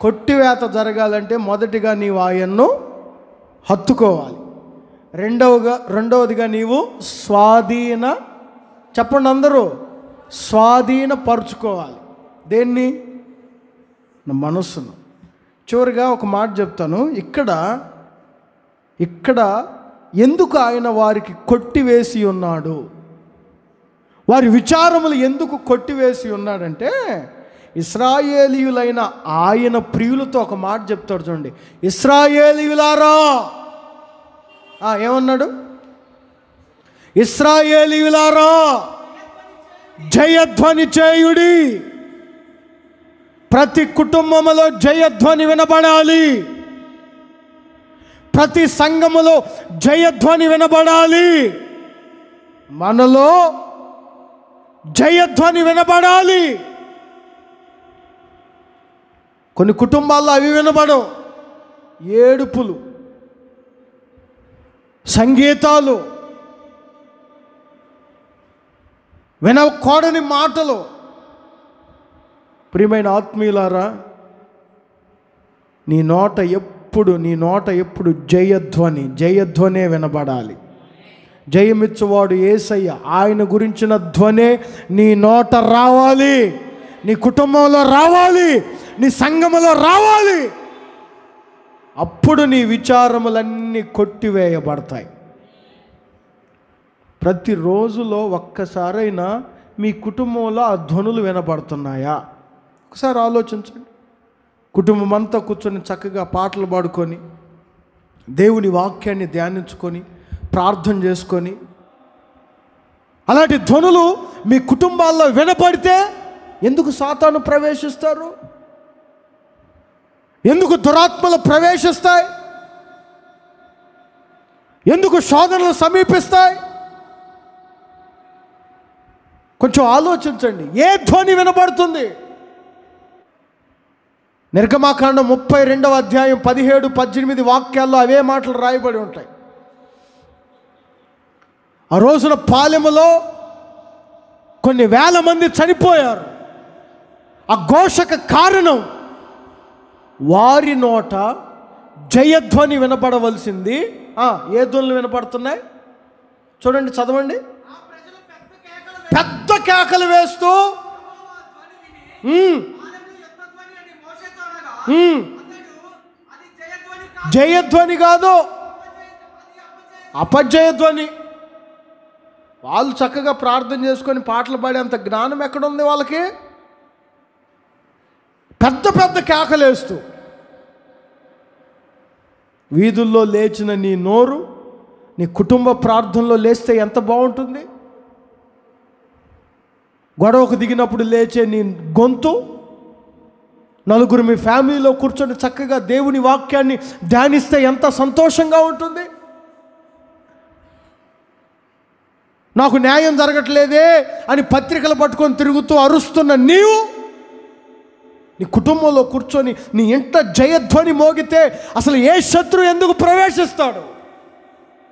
కొట్టివేత జరగాలంటే మొదటిగా నీవు ఆయన్ను హత్తుకోవాలి. రెండవదిగా నీవు చెప్పండి అందరూ, స్వాధీనపరుచుకోవాలి. దేన్ని? నా మనస్సును. చివరిగా ఒక మాట చెప్తాను. ఇక్కడ ఎందుకు ఆయన వారికి కొట్టివేసి ఉన్నాడు, వారి విచారములు ఎందుకు కొట్టివేసి ఉన్నాడంటే, ఇశ్రాయేలీయులైన ఆయన ప్రియులతో ఒక మాట చెప్తాడు చూడండి. ఇశ్రాయేలీయులారా ఏమన్నాడు? ఇశ్రాయేలీయులారా జయధ్వని చేయుడి. ప్రతి కుటుంబములో జయధ్వని వినబడాలి. ప్రతి సంఘములో జయధ్వని వినబడాలి. మనలో జయధ్వని వినబడాలి. కొన్ని కుటుంబాల్లో అవి వినబడవు. ఏడుపులు, సంగీతాలు, వినకూడని మాటలు. ప్రియమైన ఆత్మీయులారా, నీ నోట ఎప్పుడు జయధ్వనే వినబడాలి. జయమిచ్చువాడు యేసయ్య. ఆయన గురించిన ధ్వనే నీ నోట రావాలి, నీ కుటుంబంలో రావాలి, నీ సంఘములో రావాలి. అప్పుడు నీ విచారములన్నీ కొట్టివేయబడతాయి. ప్రతిరోజులో ఒక్కసారైనా మీ కుటుంబంలో ఆ ధ్వనులు వినబడుతున్నాయా? ఒకసారి ఆలోచించండి. కుటుంబం అంతా కూర్చొని చక్కగా పాటలు పాడుకొని, దేవుని వాక్యాన్ని ధ్యానించుకొని, ప్రార్థన చేసుకొని, అలాంటి ధ్వనులు మీ కుటుంబాల్లో వినపడితే ఎందుకు సాతాను ప్రవేశిస్తారు? ఎందుకు దురాత్మలు ప్రవేశిస్తాయి? ఎందుకు శోధనలు సమీపిస్తాయి? కొంచెం ఆలోచించండి. ఏ ధ్వని వినబడుతుంది? నిర్గమాకాండం 32వ అధ్యాయం 17-18 వాక్యాల్లో అవే మాటలు రాయబడి ఉంటాయి. ఆ రోజున పాలెములో కొన్ని వేల మంది చనిపోయారు. ఆ ఘోషకు కారణం వారి నోట జయధ్వని వినపడవలసింది. ఏ ధ్వనులు వినపడుతున్నాయి చూడండి, చదవండి. పెద్ద కేకలు వేస్తూ జయధ్వని కాదు, అపజయధ్వని. వాళ్ళు చక్కగా ప్రార్థన చేసుకొని పాటలు పాడేంత జ్ఞానం ఎక్కడుంది వాళ్ళకి? పెద్ద పెద్ద కేకలేస్తూ. వీధుల్లో లేచిన నీ నోరు నీ కుటుంబ ప్రార్థనలో లేస్తే ఎంత బాగుంటుంది? గొడవకు దిగినప్పుడు లేచే నీ గొంతు, నలుగురు మీ ఫ్యామిలీలో కూర్చొని చక్కగా దేవుని వాక్యాన్ని ధ్యానిస్తే ఎంత సంతోషంగా ఉంటుంది. నాకు న్యాయం జరగట్లేదే అని పత్రికలు పట్టుకొని తిరుగుతూ అరుస్తున్న నీవు నీ కుటుంబంలో కూర్చొని నీ ఇంట జయధ్వని మోగితే అసలు ఏ శత్రువు ఎందుకు ప్రవేశిస్తాడు?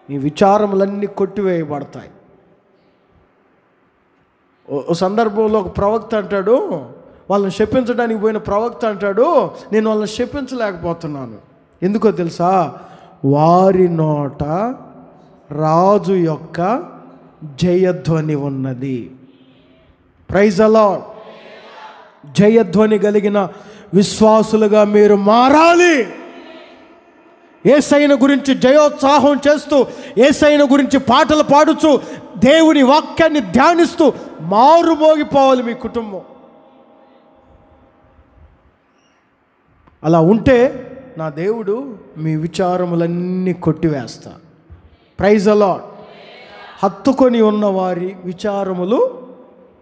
నీ విచారములన్నీ కొట్టివేయబడతాయి. ఓ సందర్భంలో ఒక ప్రవక్త అంటాడు, వాళ్ళని శపించడానికి పోయిన ప్రవక్త అంటాడు, నేను వాళ్ళని శపించలేకపోతున్నాను. ఎందుకో తెలుసా? వారి నోట రాజు యొక్క జయధ్వని ఉన్నది. Praise the lord. జయధ్వని కలిగిన విశ్వాసులుగా మీరు మారాలి. యేసయ్యను గురించి జయోత్సాహం చేస్తూ, యేసయ్యను గురించి పాటలు పాడుచు, దేవుని వాక్యాన్ని ధ్యానిస్తూ మారుమోగిపోవాలి మీ కుటుంబం. అలా ఉంటే నా దేవుడు మీ విచారములన్నీ కొట్టివేస్తా. Praise the lord. హత్తుకొని ఉన్న వారి విచారములు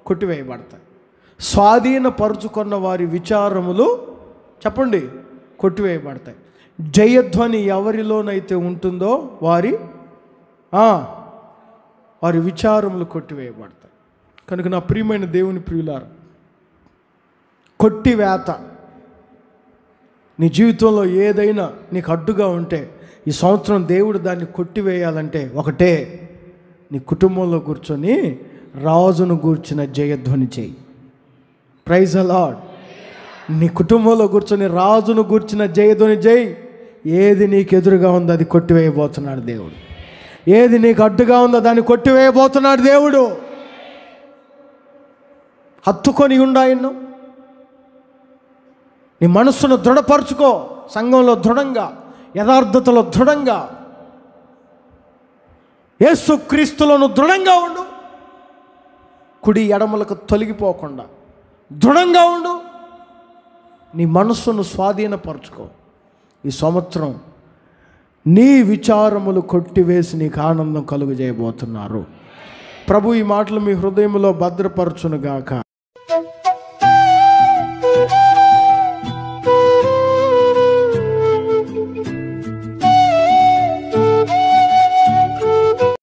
కొట్టివేయబడతాయి. స్వాధీనపరుచుకున్న వారి విచారములు చెప్పండి కొట్టివేయబడతాయి. జయధ్వని ఎవరిలోనైతే ఉంటుందో వారి విచారములు కొట్టివేయబడతాయి. కనుక నా ప్రియమైన దేవుని ప్రియులారా, కొట్టివేత నీ జీవితంలో ఏదైనా నీకు అడ్డుగా ఉంటే ఈ సంవత్సరం దేవుడు దాన్ని కొట్టివేయాలంటే ఒకటే, నీ కుటుంబంలో కూర్చొని రాజును గూర్చిన జయధ్వని చేయి. Praise the Lord. నీ కుటుంబంలో కూర్చొని రాజును గూర్చిన జయధ్వని చేయి. ఏది నీకు ఎదురుగా ఉందో అది కొట్టివేయబోతున్నాడు దేవుడు. ఏది నీకు అడ్డుగా ఉందో దాన్ని కొట్టివేయబోతున్నాడు దేవుడు. హత్తుకొని ఉండాయన్ను. నీ మనస్సును దృఢపరచుకో. సంఘంలో దృఢంగా, యథార్థతలో దృఢంగా, యేసుక్రీస్తులను దృఢంగా ఉండు. కుడి ఎడమలకు తొలగిపోకుండా దృఢంగా ఉండు. నీ మనస్సును స్వాధీనపరచుకో. ఈ సంవత్సరం నీ విచారములు కొట్టివేసి నీకు ఆనందం కలుగజేయబోతున్నారు. ప్రభు ఈ మాటలు మీ హృదయంలో భద్రపరచునుగాక.